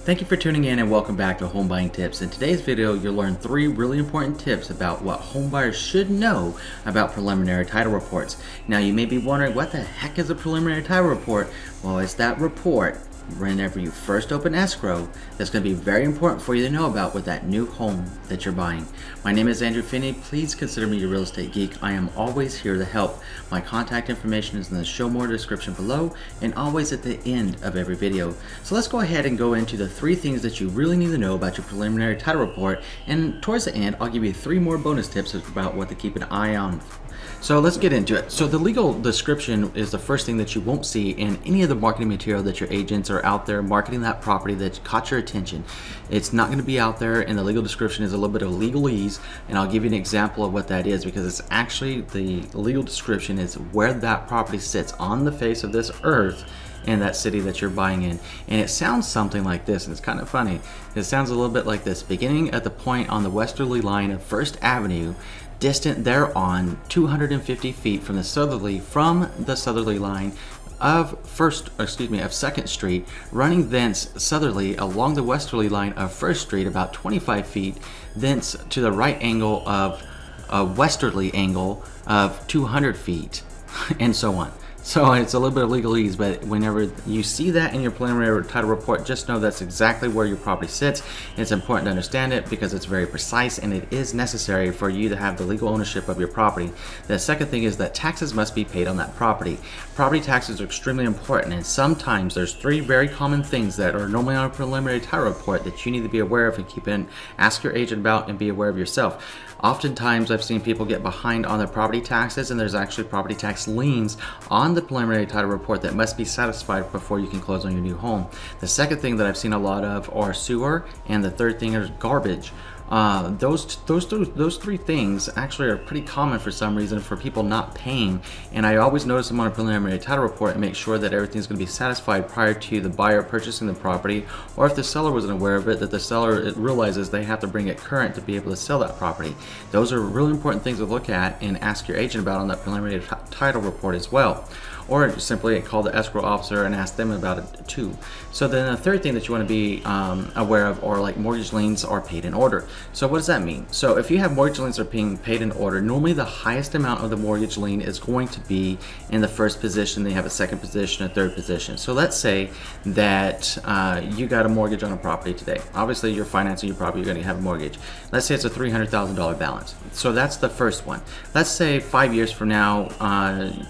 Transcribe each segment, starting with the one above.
Thank you for tuning in and welcome back to Home Buying Tips. In today's video, you'll learn 3 really important tips about what homebuyers should know about preliminary title reports. Now, you may be wondering, what the heck is a preliminary title report? Well, it's that report whenever you first open escrow that's going to be very important for you to know about with that new home that you're buying. My name is Andrew Finney. Please consider me your real estate geek. I am always here to help. My contact information is in the show more description below and always at the end of every video. So let's go ahead and go into the 3 things that you really need to know about your preliminary title report, and towards the end I'll give you 3 more bonus tips about what to keep an eye on. So let's get into it. So the legal description is the first thing that you won't see in any of the marketing material that your agents are out there marketing that property that caught your attention. It's not going to be out there, and the legal description is a little bit of legalese, and I'll give you an example of what that is, because it's actually, the legal description is where that property sits on the face of this earth in that city that you're buying in. And it sounds something like this, and it's kind of funny. It sounds a little bit like this: beginning at the point on the westerly line of First Avenue, distant thereon 250 feet from the southerly line of Second Street, running thence southerly along the westerly line of First Street about 25 feet, thence to the right angle of a westerly angle of 200 feet, and so on. So it's a little bit of legalese, but whenever you see that in your preliminary title report, just know that's exactly where your property sits. It's important to understand it because it's very precise, and it is necessary for you to have the legal ownership of your property. The second thing is that taxes must be paid on that property. Property taxes are extremely important, and sometimes there's 3 very common things that are normally on a preliminary title report that you need to be aware of and ask your agent about and be aware of yourself. Oftentimes I've seen people get behind on their property taxes, and there's actually property tax liens on the preliminary title report that must be satisfied before you can close on your new home. The second thing that I've seen a lot of are sewer, and the third thing is garbage. Those 3 things actually are pretty common for some reason for people not paying, and I always notice them on a preliminary title report and make sure that everything's going to be satisfied prior to the buyer purchasing the property, or if the seller wasn't aware of it, that the seller realizes they have to bring it current to be able to sell that property. Those are really important things to look at and ask your agent about on that preliminary title report as well. Or simply call the escrow officer and ask them about it too. So then the third thing that you want to be aware of are like mortgage liens are paid in order. So what does that mean? So if you have mortgage liens that are being paid in order, normally the highest amount of the mortgage lien is going to be in the first position. They have a second position, a third position. So let's say that you got a mortgage on a property today. Obviously you're financing your property, you're going to have a mortgage. Let's say it's a $300,000 balance. So that's the first one. Let's say 5 years from now,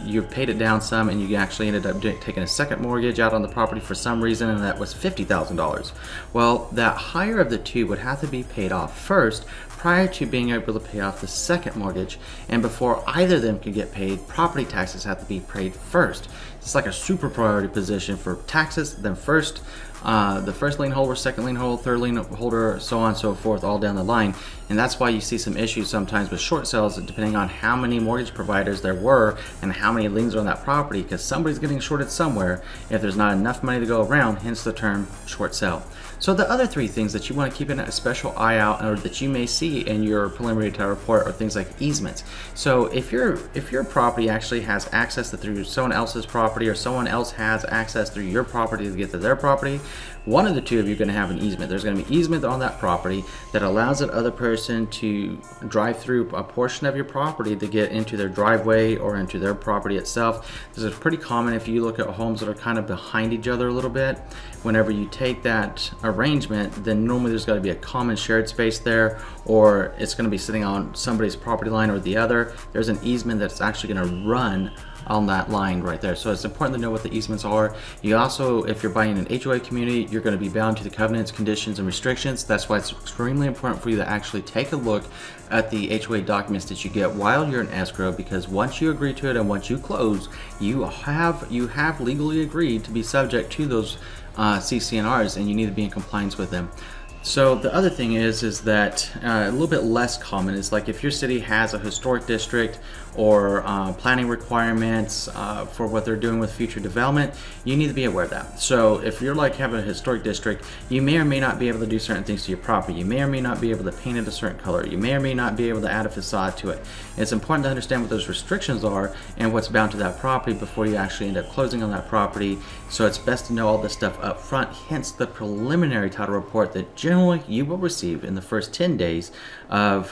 you've paid it down some, and you actually ended up taking a second mortgage out on the property for some reason, and that was $50,000. Well, that higher of the 2 would have to be paid off first prior to being able to pay off the second mortgage, and before either of them can get paid, property taxes have to be paid first. It's like a super priority position for taxes, then first the first lien holder, second lien holder, third lien holder, so on and so forth, all down the line. And that's why you see some issues sometimes with short sales, depending on how many mortgage providers there were and how many liens are on that property, because somebody's getting shorted somewhere if there's not enough money to go around, hence the term short sale. So the other 3 things that you want to keep a special eye out, or that you may see in your preliminary title report, are things like easements. So if your property actually has access through someone else's property, or someone else has access through your property to get to their property, one of the 2 of you are going to have an easement. There's going to be easement on that property that allows that other person to drive through a portion of your property to get into their driveway or into their property itself. This is pretty common if you look at homes that are kind of behind each other a little bit. Whenever you take that arrangement, then normally there's got to be a common shared space there, or it's going to be sitting on somebody's property line or the other. There's an easement that's actually going to run on that line right there. So it's important to know what the easements are. You also, if you're buying an HOA community, you're going to be bound to the covenants, conditions, and restrictions. That's why it's extremely important for you to actually take a look at the HOA documents that you get while you're in escrow, because once you agree to it and once you close, you have legally agreed to be subject to those CC&Rs, and you need to be in compliance with them. So the other thing is that a little bit less common is like if your city has a historic district or planning requirements for what they're doing with future development, you need to be aware of that. So if you're like having a historic district, you may or may not be able to do certain things to your property. You may or may not be able to paint it a certain color. You may or may not be able to add a facade to it. It's important to understand what those restrictions are and what's bound to that property before you actually end up closing on that property. So it's best to know all this stuff up front, hence the preliminary title report that generally you will receive in the first 10 days of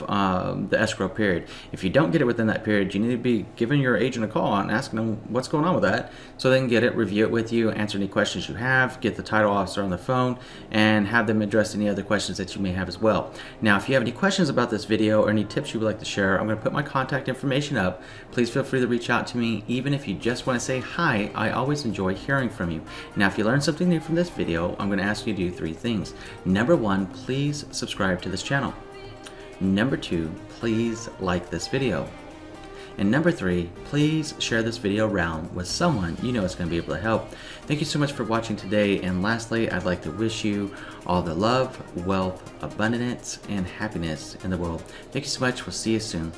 the escrow period. If you don't get it within that period, you need to be giving your agent a call and asking them what's going on with that so they can get it, review it with you, answer any questions you have, get the title officer on the phone, and have them address any other questions that you may have as well. Now, if you have any questions about this video or any tips you would like to share, I'm going to put my contact information up. Please feel free to reach out to me. Even if you just want to say hi, I always enjoy hearing from you. Now, if you learned something new from this video, I'm going to ask you to do 3 things. Number 1, please subscribe to this channel. Number 2, please like this video. And number 3, please share this video around with someone you know is going to be able to help. Thank you so much for watching today. And lastly, I'd like to wish you all the love, wealth, abundance, and happiness in the world. Thank you so much. We'll see you soon.